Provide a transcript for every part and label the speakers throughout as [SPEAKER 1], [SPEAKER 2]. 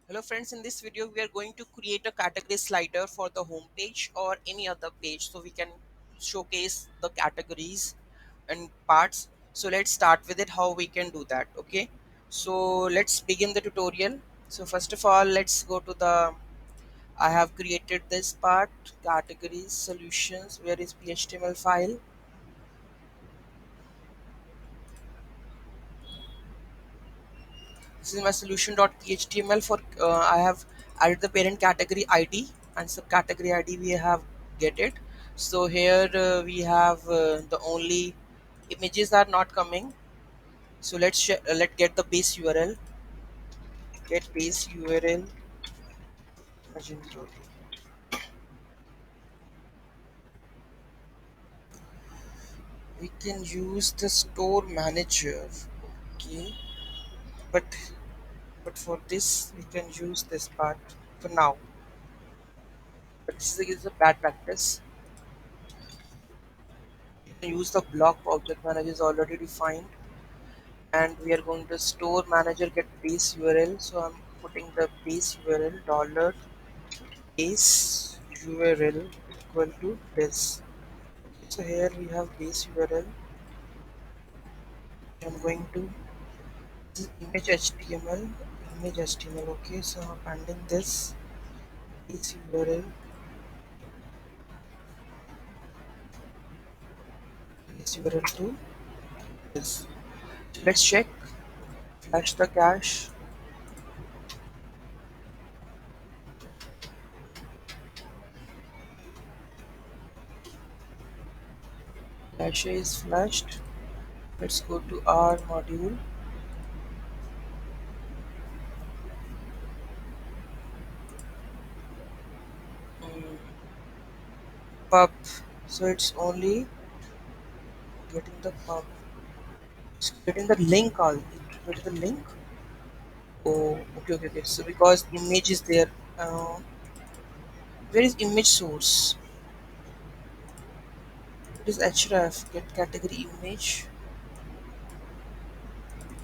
[SPEAKER 1] Hello friends, in this video we are going to create a category slider for the home page or any other page so we can showcase the categories and parts. So let's start with it how we can do that. Okay, so let's begin the tutorial. So first of all, let's go to the I have created this part, categories solutions. Where is PHTML file? This is my solution.html for I have added the parent category ID and subcategory ID we have get it. So here we have the only images are not coming. So let's get the base URL. Get base URL Magento. We can use the store manager. Okay, but for this we can use this part for now. But this is a bad practice. You can use the block object manager is already defined, and we are going to store manager get base URL. So I'm putting the base URL dollar base URL equal to this. So here we have base URL. I'm going to this image HTML. Okay, so I'm appending this base URL to this. So let's check. Flash the cache. Cache is flashed. Let's go to our module. Mm, pub. So it's only getting the pub. It's getting the link all. Get the link. Oh, okay. So because image is there, uh, where is image source? It is href. Get category image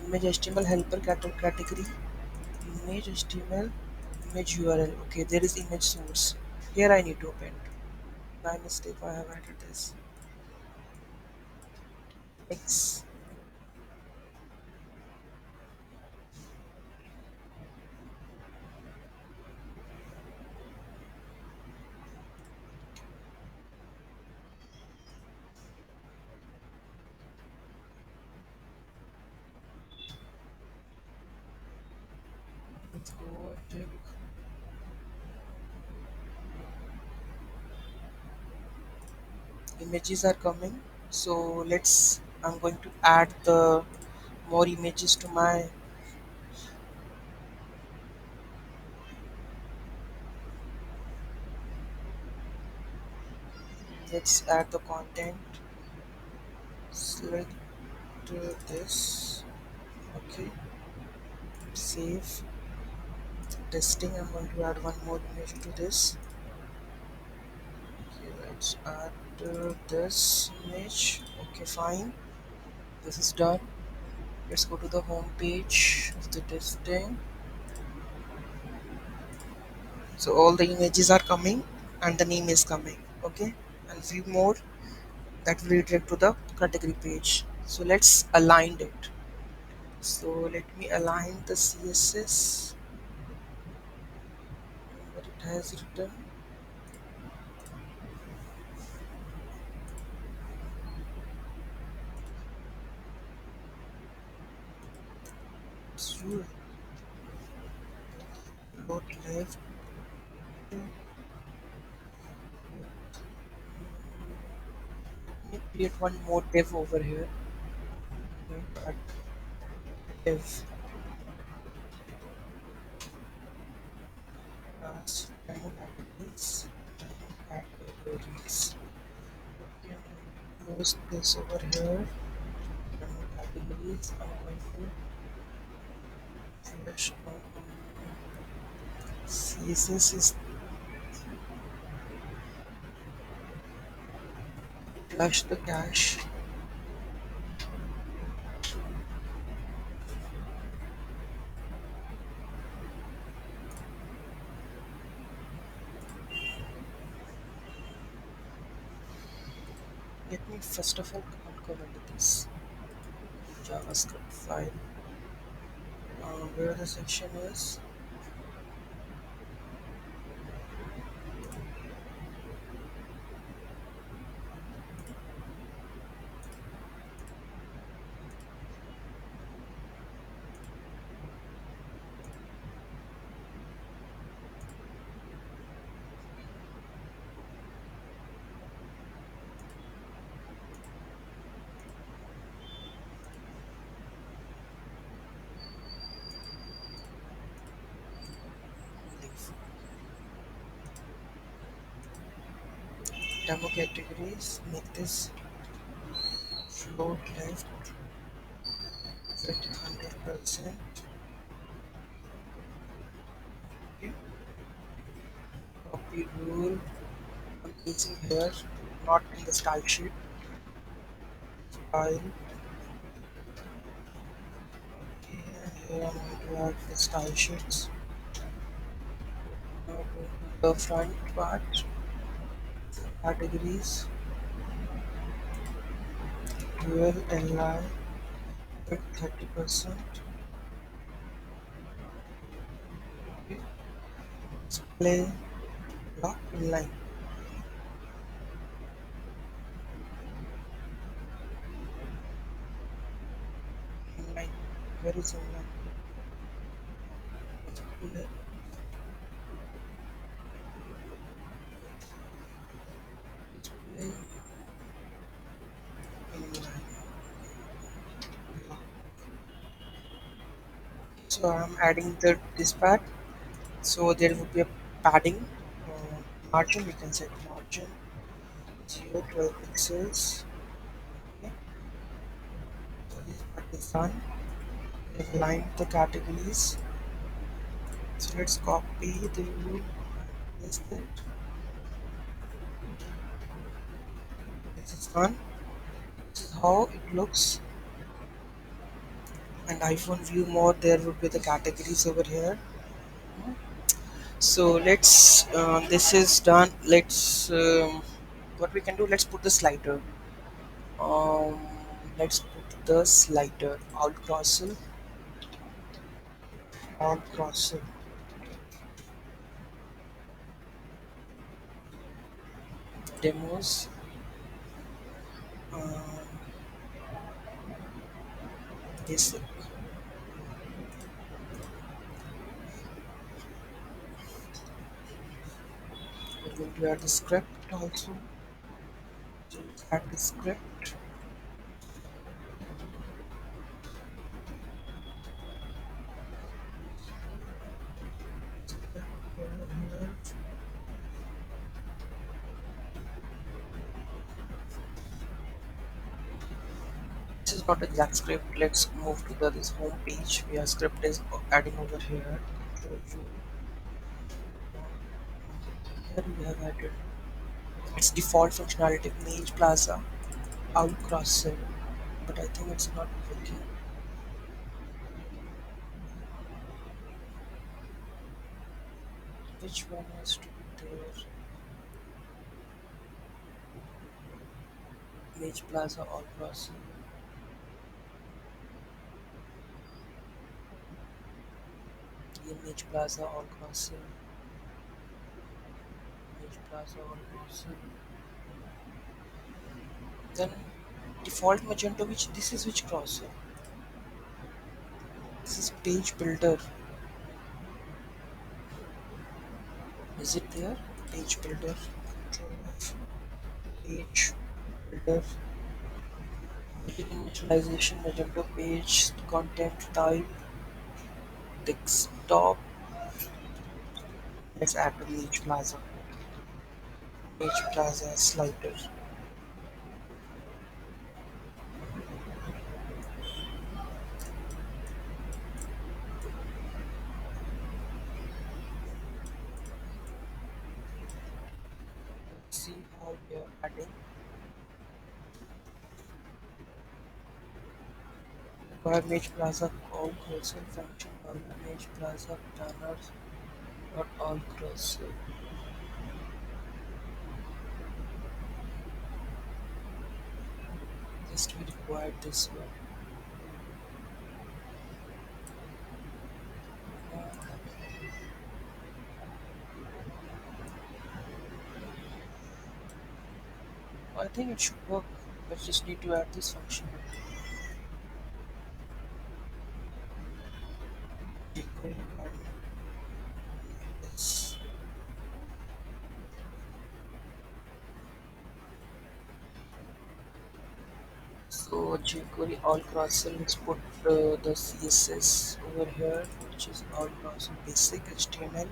[SPEAKER 1] HTML helper category image HTML image URL. Okay, there is image source. Here I need to open. By mistake, I have added this. X. Let's go check. Images are coming. So I'm going to add the more images to my. Let's add the content. Select this. Okay, save. Testing. I'm going to add one more image to this. Okay, let's add this image. Okay, fine. This is done. Let's go to the home page of the testing. So all the images are coming and the name is coming. Okay, and few more that will redirect to the category page. So let's align it. So let me align the CSS. What it has written. So load left. Let me create one more div over here. I'm going to add div class categories. Categories. Okay, I'm going to close this over here. Categories. I'm going to flash on CSS is flash the cache. Let me first of all uncover this JavaScript file where the section is. Leave. Demo categories, make this float left, set 100%. Okay. Copy rule, I'm using here, not in the style sheet. File, okay, and here I'm going to add the style sheets. Now go to the front part, categories, dual li with 30%. Okay. Display block inline. Inline. Where is inline? Display inline. So I'm adding the this part. So there would be a padding margin. We can set margin 0 12 pixels. Okay. So this part is done. We've aligned the categories. So let's copy the rule. Paste it. This is done. This is how it looks. And iPhone view mode, there would be the categories over here. So let's this is done. Let's what we can do, let's put the slider. um, let's put the slider out crossel, out crossel demos, um, basic. We're going to add the script also. So let's add the script. This is not exact script. Let's move to the this home page where script is adding over here. Control U. Here we have added its default functionality Mage Plaza out crossing, but I think it's not working. Which one has to be there? Mage Plaza all crossing. Mage Plaza all crossing. Mage Plaza all crossing. Then default Magento, which this is which crossing? This is page builder. Is it there? Page builder. Control F. Page builder. Initialization Magento page content type desktop. Let's add the Mage Plaza. Mage Plaza slider. See how we are adding. Require Mage Plaza all crossing function or Mage Plaza banners not all crossing. Just we require this one. I think it should work. But just need to add this function. jQuery requirement. Yes. So jQuery all crossing. Let's put the CSS over here, which is all crossing basic HTML.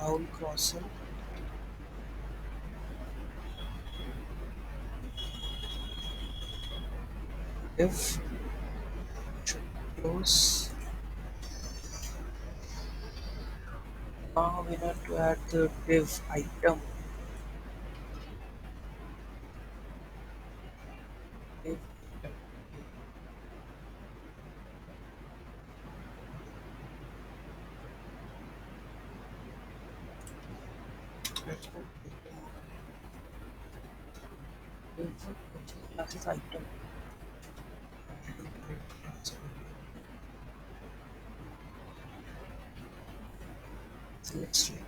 [SPEAKER 1] All crossing. If should close. Now we need to add the div item. Div item. Let's put div classes item. So let's check.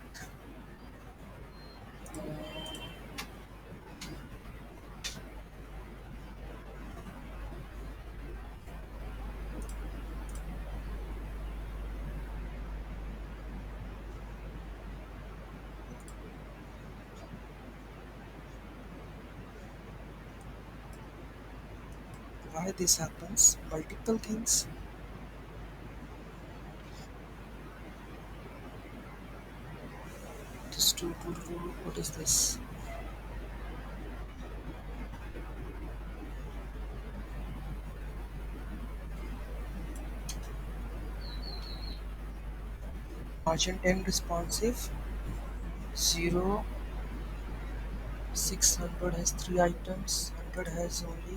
[SPEAKER 1] Why this happens? Multiple things. This what is this? Margin 10 responsive. 0 600 has 3 items. 100 has only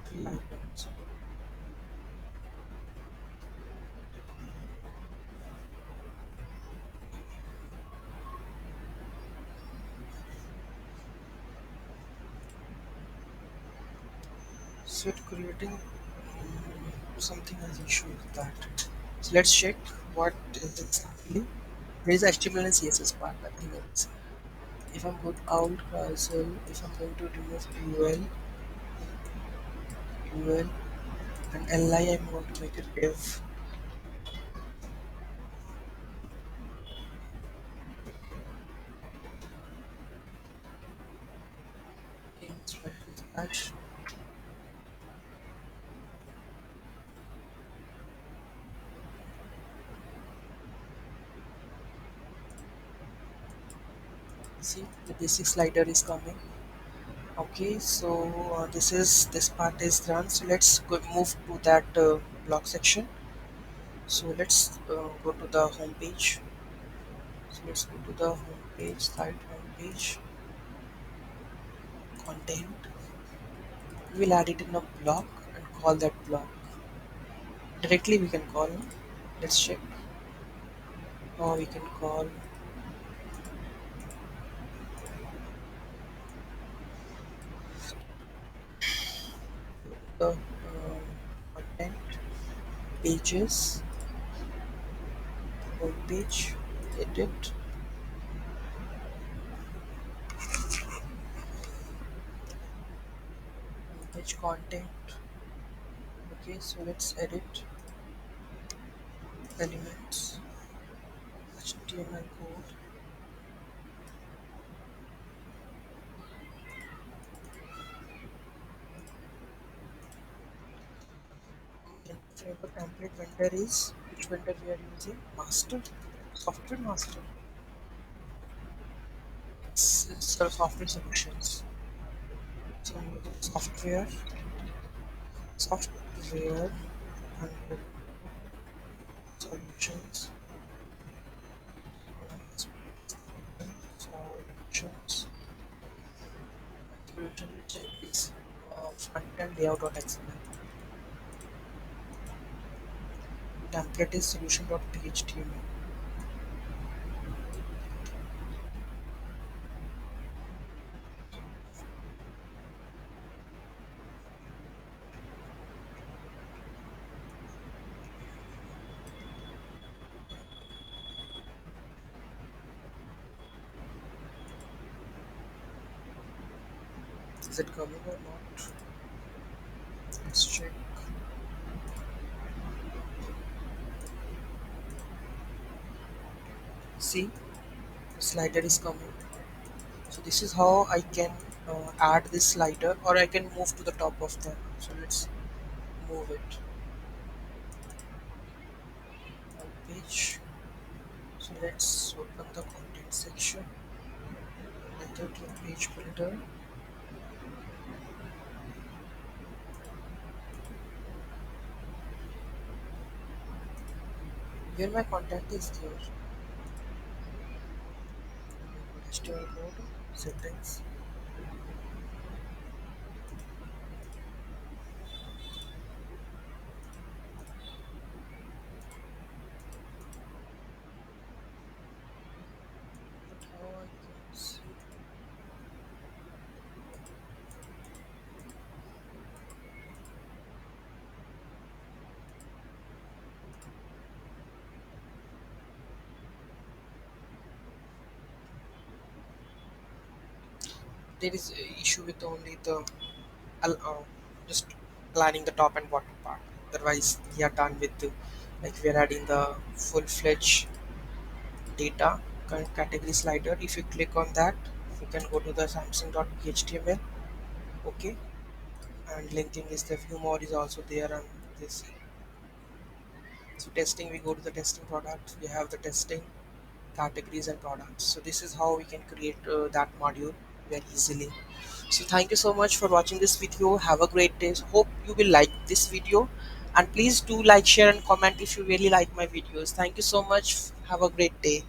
[SPEAKER 1] 3 items. So it creating something has issue with that. So let's check what is exactly. There is HTML and CSS part, nothing else. If I'm going out browser, if I'm going to remove UL and li, I'm going to make it div. Slash. See the basic slider is coming. Okay, so this part is done. So let's move to that block section. So let's go to the home page. So let's go to the home page, site home page, content. We will add it in a block and call that block. Directly we can call. Let's check. Now we can call the content pages, home page, edit, home page content. Okay, so let's edit elements, HTML code. And the template vendor is which vendor we are using? Master, software master. It's software solutions. So software and solutions, solutions, solution is front end layout.xml. Template is solution.phtml. Is it coming or not? Let's check. See, the slider is coming. So this is how I can add this slider, or I can move to the top of them. So let's move it on page. So let's open the content section, enter to page builder. Where my contact is there. HTML code, settings. But how I can see? There is a issue with only the just aligning the top and bottom part. Otherwise, we are done with the, like we are adding the full-fledged data category slider. If you click on that, you can go to the Samsung.html. Okay, and linking is the view mode is also there on this. So testing, we go to the testing product. We have the testing categories and products. So this is how we can create that module very easily. So thank you so much for watching this video. Have a great day. Hope you will like this video, and please do like, share and comment if you really like my videos. Thank you so much. Have a great day.